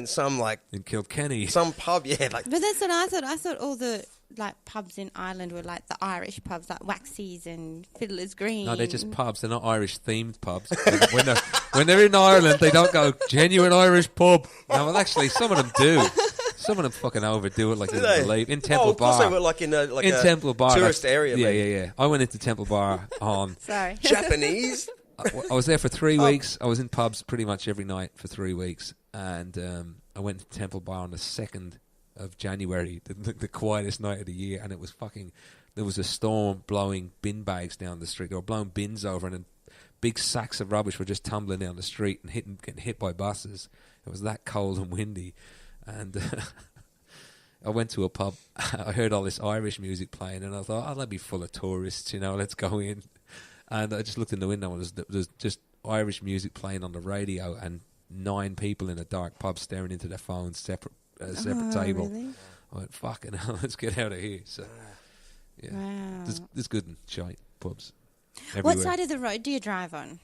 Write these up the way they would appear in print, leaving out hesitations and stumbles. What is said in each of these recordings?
in some in Kilkenny, some pub, like. But that's what I thought. I thought all the pubs in Ireland were like the Irish pubs, like Waxies and Fiddler's Green. No, they're just pubs. They're not Irish themed pubs. when they're in Ireland, they don't go genuine Irish pub. No, well, actually, some of them do. Some of them fucking overdo it, like you believe. In Temple Bar, of course they were like in a Temple Bar, tourist area. Yeah. I went into Temple Bar on Sorry, Japanese. I was there for 3 weeks. I was in pubs pretty much every night for 3 weeks, and I went to Temple Bar on the 2nd of January, the quietest night of the year, and it was fucking. There was a storm blowing bin bags down the street. They were blowing bins over, and then big sacks of rubbish were just tumbling down the street and getting hit by buses. It was that cold and windy, and I went to a pub. I heard all this Irish music playing, and I thought, "Oh, that'd be full of tourists, let's go in." And I just looked in the window, and there's just Irish music playing on the radio, and 9 people in a dark pub staring into their phones, separate table. Really? I went, fucking hell, let's get out of here. So, yeah. Wow. There's good and shite pubs everywhere. What side of the road do you drive on?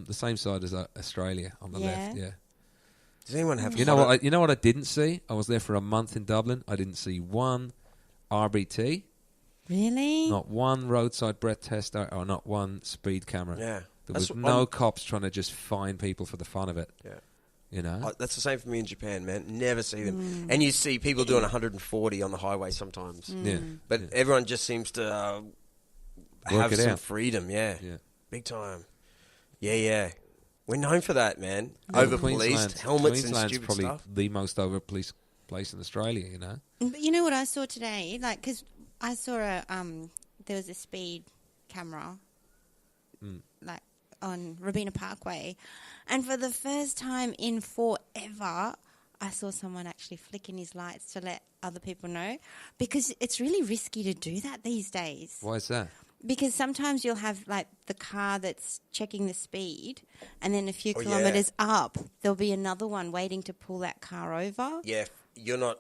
The same side as Australia, on the left, yeah. Does anyone have... You know what I didn't see? I was there for a month in Dublin. I didn't see one RBT. Really? Not one roadside breath tester or not one speed camera. Yeah. There was no cops trying to just find people for the fun of it. Yeah. That's the same for me in Japan, man. Never see them. And you see people doing 140 on the highway sometimes. Yeah. But everyone just seems to have some freedom, Yeah. Big time. Yeah. We're known for that, man. Yeah. Over-policed, helmets and stupid probably stuff. the most over-policed place in Australia, But you know what I saw today? Because I saw there was a speed camera, on Robina Parkway, and for the first time in forever, I saw someone actually flicking his lights to let other people know, because it's really risky to do that these days. Why is that? Because sometimes you'll have the car that's checking the speed, and then a few kilometres up, there'll be another one waiting to pull that car over. Yeah, you're not...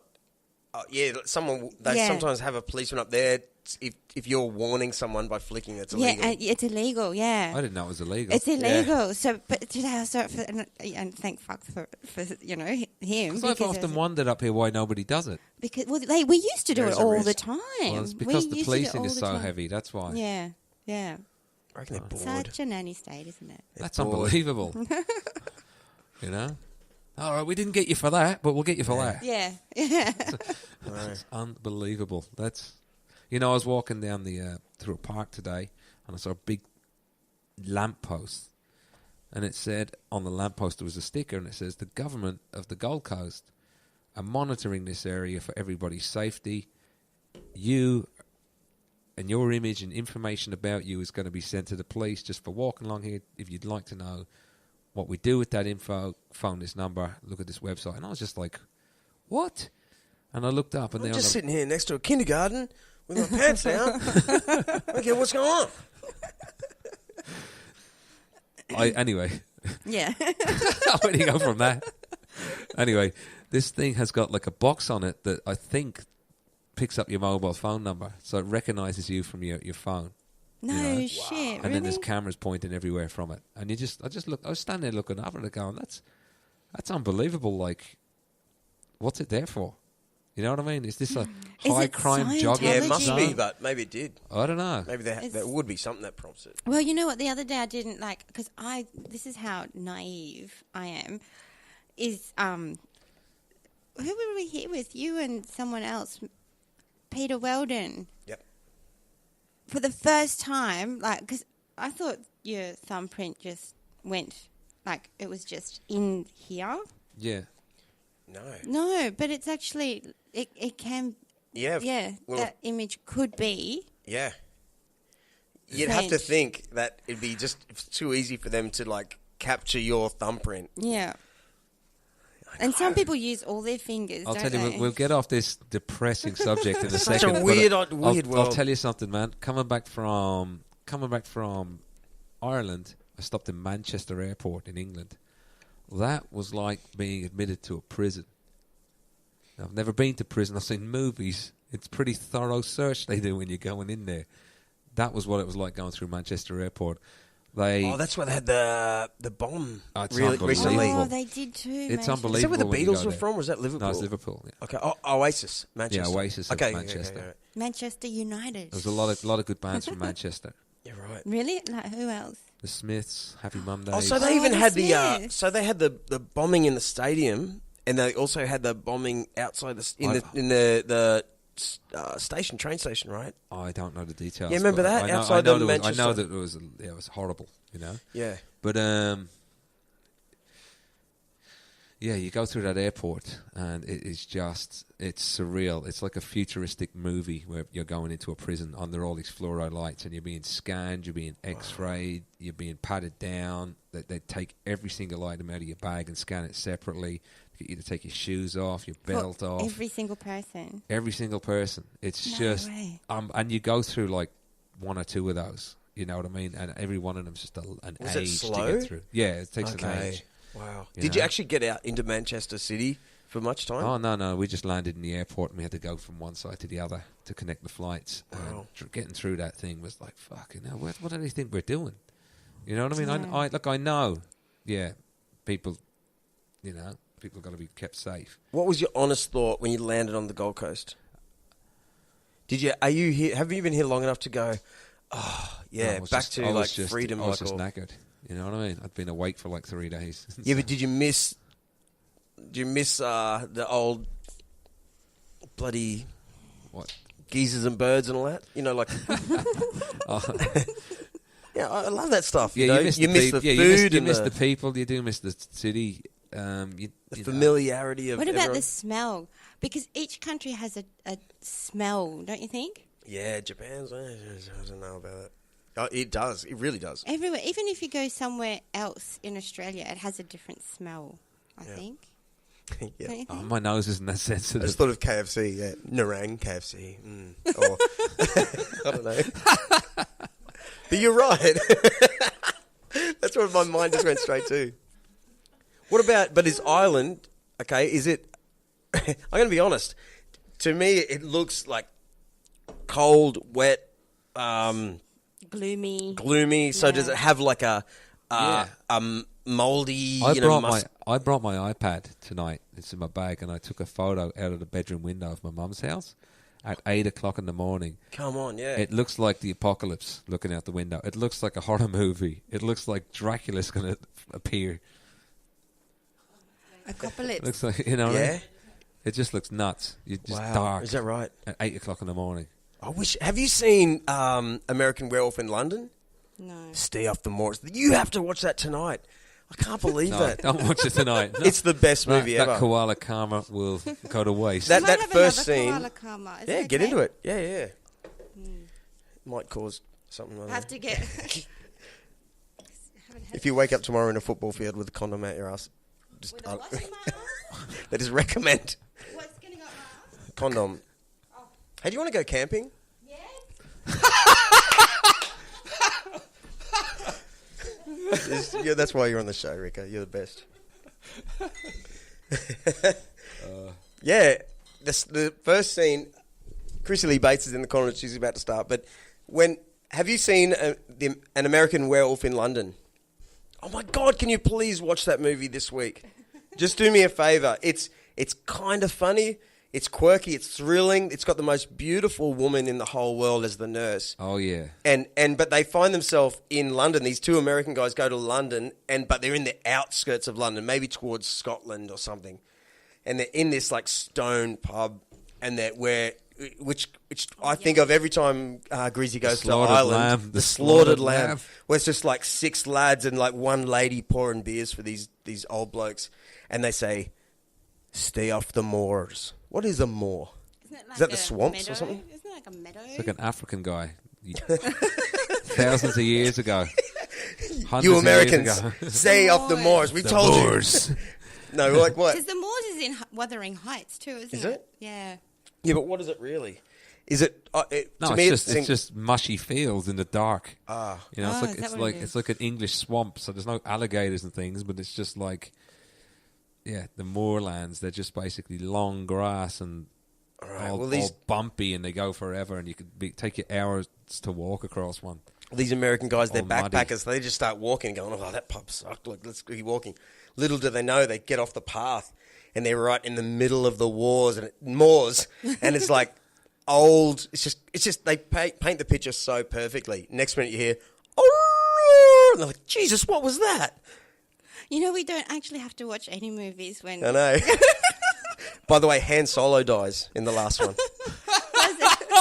They sometimes have a policeman up there if you're warning someone by flicking, it's illegal. Yeah, it's illegal, yeah. I didn't know it was illegal. It's illegal. Yeah. So, but today I saw it and thank fuck for him. Because I've often wondered up here why nobody does it. Because we used to do it all the time. Well, it's because the policing is so heavy, that's why. Yeah. I reckon they're bored. Such a nanny state, isn't it? That's unbelievable. All right, we didn't get you for that, but we'll get you for that. Yeah. That's unbelievable. That's, I was walking down through a park today, and I saw a big lamppost, and it said on the lamppost there was a sticker, and it says the government of the Gold Coast are monitoring this area for everybody's safety. You and your image and information about you is going to be sent to the police just for walking along here. If you'd like to know what we do with that info, phone this number, look at this website. And I was just like, what? And I looked up, and I'm just sitting here next to a kindergarten with my pants down. Okay, what's going on? Anyway. Yeah. Where do you go from that? Anyway, this thing has got like a box on it that I think picks up your mobile phone number. So it recognises you from your phone. No shit. And really? then there's cameras pointing everywhere from it. And I was standing there looking up at it going, that's unbelievable. Like, what's it there for? You know what I mean? Is this a high crime jogging? Yeah, it must be, but maybe it did. I don't know. Maybe there would be something that prompts it. Well, you know what? The other day I didn't because this is how naive I am, is, who were we here with? You and someone else, Peter Weldon. Yep. For the first time, because I thought your thumbprint just went, it was just in here. Yeah. No, but it's actually, it can... Yeah. Yeah, well, that image could be... Yeah. You'd have to think that it'd be just too easy for them to, capture your thumbprint. Yeah. And some people use all their fingers, I'll tell you, we'll get off this depressing subject in a second. Such a weird world. I'll tell you something, man. Coming back from Ireland, I stopped in Manchester Airport in England. That was like being admitted to a prison. Now, I've never been to prison. I've seen movies. It's pretty thorough search they do when you're going in there. That was what it was like going through Manchester Airport. That's where they had the bomb It's recently. Oh, they did too. It's Manchester. unbelievable. Is that where the when you Beatles go were there. from? Or was that Liverpool? No, it's Liverpool. Yeah. Okay. Oasis, Manchester. Yeah, Oasis of Manchester. Okay. Manchester United. There was a lot of good bands from Manchester. Yeah, right. Really? Like who else? The Smiths, Happy Mondays. Oh, so they even the had Smiths. so they had the bombing in the stadium, and they also had the bombing outside the train station, right? I don't know the details. Yeah, remember but that? I know, Outside I know the there was, I Manchester. know that it was horrible, you know. Yeah. But yeah, you go through that airport and it's surreal. It's like a futuristic movie where you're going into a prison under all these fluoride lights and you're being scanned, you're being x-rayed, you're being patted down. They take every single item out of your bag and scan it separately. Get you to take your shoes off, your belt off. Every single person. Every single person. It's No just, way. and you go through like one or two of those. You know what I mean? And every one of them's just an Was it age slow? to get through. Yeah, it takes an age. Wow. You Did you know? actually get out into Manchester City for much time? Oh, no. We just landed in the airport and we had to go from one side to the other to connect the flights. Wow. And getting through that thing was like, fucking hell, what do they think we're doing? You know what I mean? Yeah. I know, yeah, people got to be kept safe. What was your honest thought when you landed on the Gold Coast? Are you here? Have you been here long enough to go, oh, yeah, No, freedom? I was just knackered. You know what I mean? I'd been awake for like 3 days. Yeah, but did you miss the old bloody What? geezers and birds and all that? You know, like... Yeah, I love that stuff. Yeah, you miss the food. You and miss the people. You do miss the city. The familiarity of What about everyone. the smell? Because each country has a smell, don't you think? Yeah, Japan's... I don't know about it. Oh, it does. It really does. Everywhere. Even if you go somewhere else in Australia, it has a different smell, I think. Yeah. Don't you think? Oh, my nose isn't that I sensitive. just thought of KFC, yeah. Narang KFC. Or, I don't know. But you're right. That's where my mind just went straight to. What about, but is Ireland, okay, is it, I'm going to be honest, to me it looks like cold, wet, gloomy. So does it have like a mouldy, I brought my iPad tonight. It's in my bag, and I took a photo out of the bedroom window of my mum's house at 8 o'clock in the morning. Come on, yeah. It looks like the apocalypse looking out the window. It looks like a horror movie. It looks like Dracula's going to appear. Apocalypse. Looks like, you know what I Yeah. mean? It just looks nuts. You're just Wow. dark. Is that right? At 8 o'clock in the morning. Have you seen American Werewolf in London? No. Stay off the moors. You have to watch that tonight. I can't believe No, that. don't watch it tonight. No. It's the best movie ever. That koala karma will go to waste. That- You might have first another scene- koala karma. Is Yeah, it get okay? into it. Yeah. Might cause something like Have that. to get... If you wake up tomorrow in a football field with a condom out your ass, just With a what in my ass? that is recommend What's getting up my ass? condom. Oh. Hey, do you want to go camping? Yeah? Yeah, that's why you're on the show, Rika. You're the best. Yeah, the first scene, Crissy Lee Bates is in the corner. She's about to start. But have you seen an American Werewolf in London? Oh my God! Can you please watch that movie this week? Just do me a favor. It's kind of funny. It's quirky. It's thrilling. It's got the most beautiful woman in the whole world as the nurse. Oh, yeah. But they find themselves in London. These two American guys go to London, but they're in the outskirts of London, maybe towards Scotland or something. And they're in this like stone pub, and which I think of every time Greasy goes to Ireland. The slaughtered lamb, where it's just like 6 lads and like one lady pouring beers for these old blokes, and they say, "Stay off the moors." What is a moor? Isn't it like Is that the a swamps meadow? or something? Isn't it like a meadow? It's like an African guy. Thousands of years ago. Hundreds You of Americans, years ago. stay off the moors. We told you. No, like what? Because the moors is in Wuthering Heights too, isn't Is it? it? Yeah. Yeah, but what is it really? Is it? No, to me, it's just mushy fields in the dark. You know, Oh, is that what it is? it's like an English swamp. So there's no alligators and things, but it's just like, yeah, the moorlands. They're just basically long grass and All right. all Well, these bumpy, and they go forever. And you could take you hours to walk across one. These American guys, they're All muddy. backpackers. They just start walking and going, oh, that pub sucked. Like, let's keep walking. Little do they know, they get off the path and they're right in the middle of the moors, and it's like old. It's just they paint the picture so perfectly. Next minute you hear, oh, and they're like, Jesus, what was that? You know, we don't actually have to watch any movies when... I know. By the way, Han Solo dies in the last one.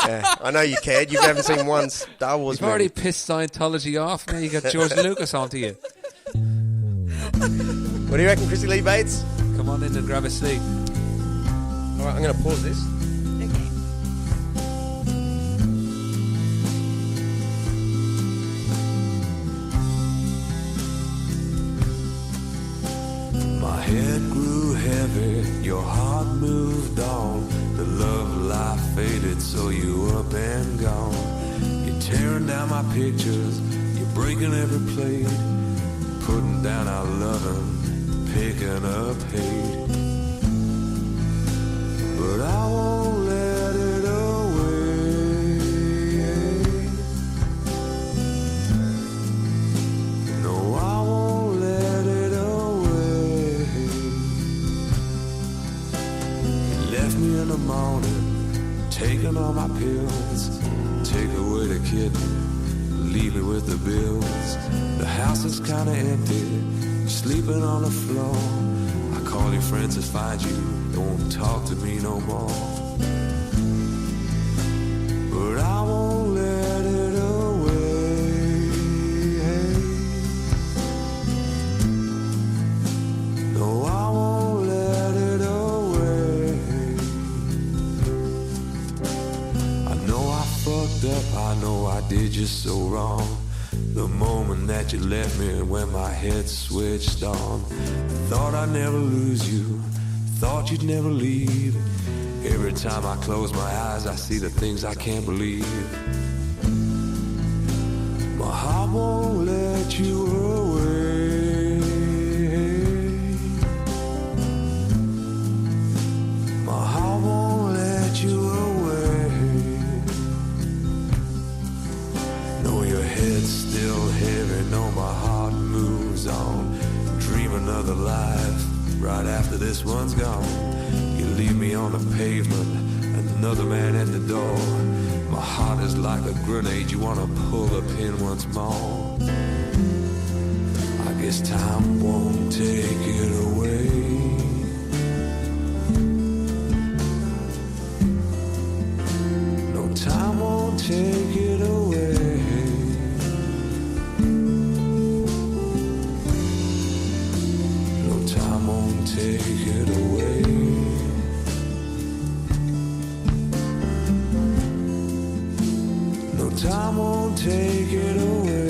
Yeah, I know you cared. You haven't seen one Star Wars You've already pissed Scientology off. Now you got George Lucas onto you. What do you reckon, Crissy Lee Bates? Come on in and grab a seat. All right, I'm going to pause this. Okay. My head grew heavy, your heart moved on. The love life faded, so you up and gone. You're tearing down my pictures, you're breaking every plate, putting down our loving, picking up hate. But I won't let it away. No, I won't let it away. You left me in the morning, taking all my pills. Take away the kitten, leave me with the bills. The house is kinda empty, you're sleeping on the floor. I call your friends to find you, they won't talk to me no more. But I won't let it away. No, I won't let it away. I know I fucked up, I know I did you so wrong. The moment that you left me, when my head switched on, thought I'd never lose you, thought you'd never leave. Every time I close my eyes, I see the things I can't believe. My heart won't let you away. My heart won't let you away. Know your head's still heavy, know my heart moves on. Dream another life right after this one's gone. You leave me on the pavement, another man at the door. My heart is like a grenade, you wanna pull the pin once more. I guess time won't take it away. No, time won't take it away. No, time won't take it away. No, time won't take it away.